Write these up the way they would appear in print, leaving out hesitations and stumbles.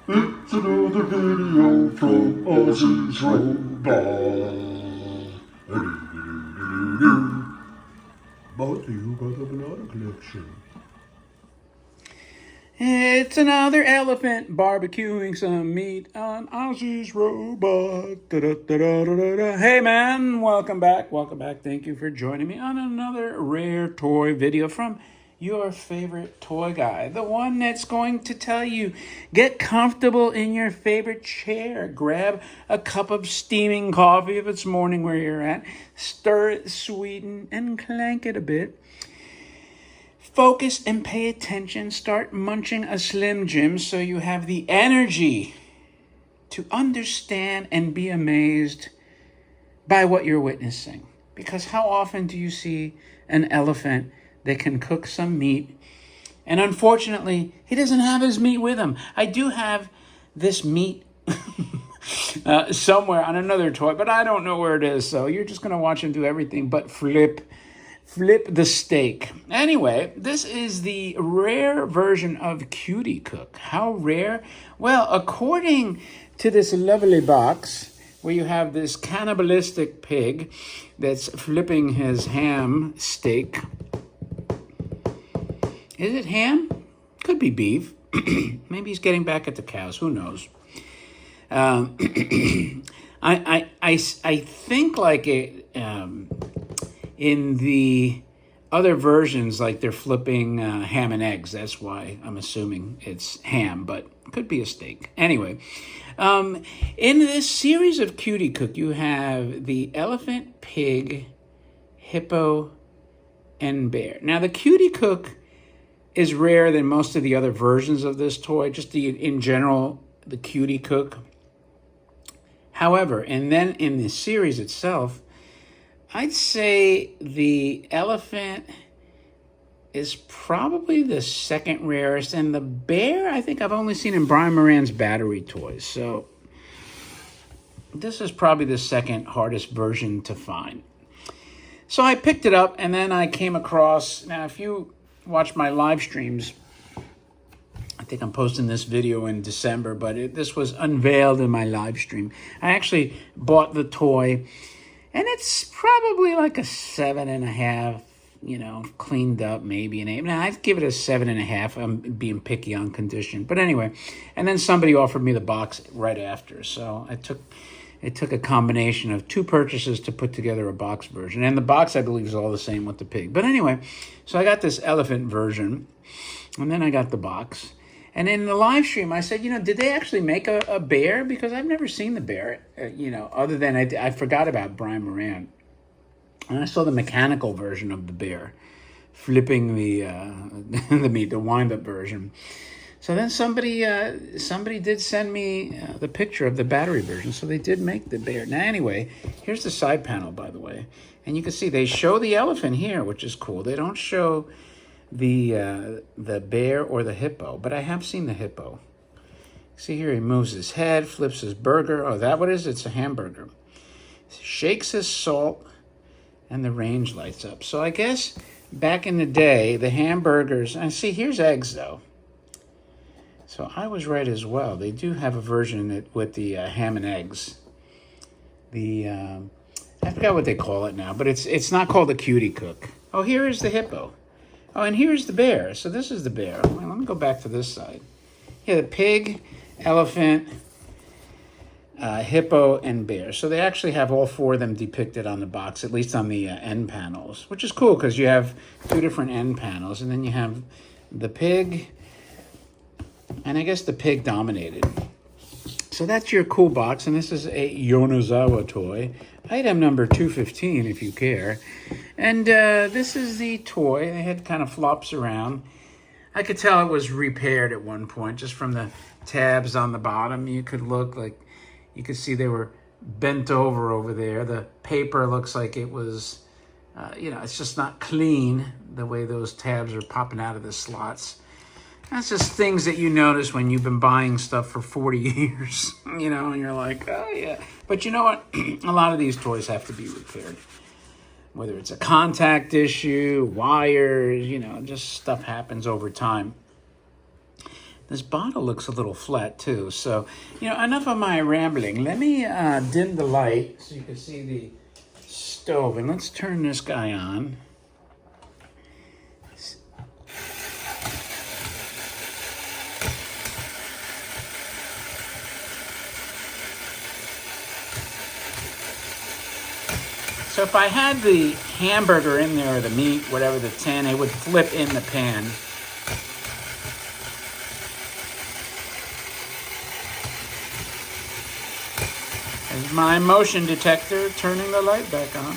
It's another video from Ozzy's Robot. Brought to you by the Banana Collection. It's another elephant barbecuing some meat on Ozzy's Robot. Da-da-da-da-da-da. Hey man, welcome back. Welcome back. Thank you for joining me on another rare toy video from your favorite toy guy. The one that's going to tell you, get comfortable in your favorite chair. Grab a cup of steaming coffee if it's morning where you're at. Stir it, sweeten, and clank it a bit. Focus and pay attention. Start munching a Slim Jim so you have the energy to understand and be amazed by what you're witnessing. Because how often do you see an elephant that can cook some meat, and unfortunately, he doesn't have his meat with him? I do have this meat somewhere on another toy, but I don't know where it is, so you're just going to watch him do everything but flip the steak. Anyway, this is the rare version of Cuty Cook. How rare? Well, according to this lovely box, where you have this cannibalistic pig that's flipping his ham steak. Is it ham? Could be beef. Maybe he's getting back at the cows. Who knows? I think like it. In the other versions, like they're flipping ham and eggs. That's why I'm assuming it's ham, but it could be a steak. Anyway, in this series of Cuty Cook, you have the elephant, pig, hippo, and bear. Now, the Cuty Cook is rarer than most of the other versions of this toy, just in general, the Cuty Cook. However, and then in the series itself, I'd say the elephant is probably the second rarest, and the bear, I think I've only seen in Brian Moran's battery toys. So this is probably the second hardest version to find. So I picked it up, and then I came across, now if you watch my live streams, I think I'm posting this video in December, but this was unveiled in my live stream. I actually bought the toy, and it's probably like a 7.5, cleaned up, maybe an 8. Now, I'd give it a 7.5. I'm being picky on condition. But anyway, and then somebody offered me the box right after. So it took a combination of two purchases to put together a box version. And the box, I believe, is all the same with the pig. But anyway, so I got this elephant version, and then I got the box. And in the live stream, I said, did they actually make a bear? Because I've never seen the bear, other than I forgot about Brian Moran. And I saw the mechanical version of the bear, flipping the the meat, the wind-up version. So then somebody did send me the picture of the battery version. So they did make the bear. Now, anyway, here's the side panel, by the way. And you can see they show the elephant here, which is cool. They don't show the bear or the hippo, but I have seen the hippo. See here, he moves his head, flips his burger. Oh, that what it is? It's a hamburger. Shakes his salt, and the range lights up. So I guess back in the day, the hamburgers, and see, here's eggs though. So I was right as well. They do have a version with the ham and eggs. I forgot what they call it now, but it's not called the Cuty Cook. Oh, here is the hippo. Oh, and here's the bear. So this is the bear. Well, let me go back to this side. Yeah, the pig, elephant, hippo, and bear. So they actually have all four of them depicted on the box, at least on the end panels, which is cool because you have two different end panels. And then you have the pig, and I guess the pig dominated. So that's your cool box, and this is a Yonezawa toy. Item number 215, if you care. And this is the toy. The head kind of flops around. I could tell it was repaired at one point, just from the tabs on the bottom. You could see they were bent over there. The paper looks like it was, it's just not clean, the way those tabs are popping out of the slots. That's just things that you notice when you've been buying stuff for 40 years, and you're like, oh, yeah. But you know what? A lot of these toys have to be repaired. Whether it's a contact issue, wires, just stuff happens over time. This bottle looks a little flat too. So, enough of my rambling. Let me dim the light so you can see the stove. And let's turn this guy on. So if I had the hamburger in there, or the meat, whatever, the tin, it would flip in the pan. There's my motion detector turning the light back on.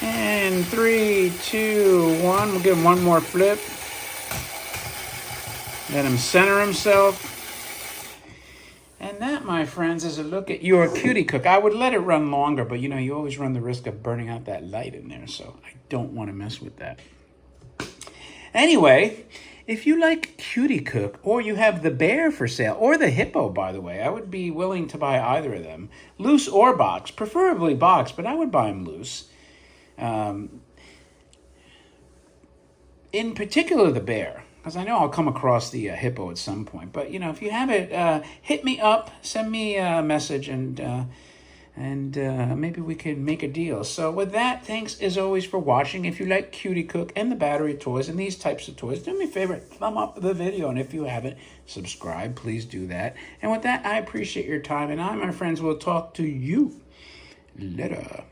And 3, 2, 1. We'll give him one more flip. Let him center himself. And that, my friends, is a look at your Cuty Cook. I would let it run longer, but you always run the risk of burning out that light in there, so I don't want to mess with that. Anyway, if you like Cuty Cook, or you have the bear for sale, or the hippo, by the way, I would be willing to buy either of them. Loose or box, preferably box, but I would buy them loose. In particular, the bear, because I know I'll come across the hippo at some point. But, if you have it, hit me up, send me a message, and maybe we can make a deal. So with that, thanks as always for watching. If you like Cuty Cook and the battery toys and these types of toys, do me a favor, thumb up the video. And if you haven't subscribed, please do that. And with that, I appreciate your time. And I, my friends, will talk to you later.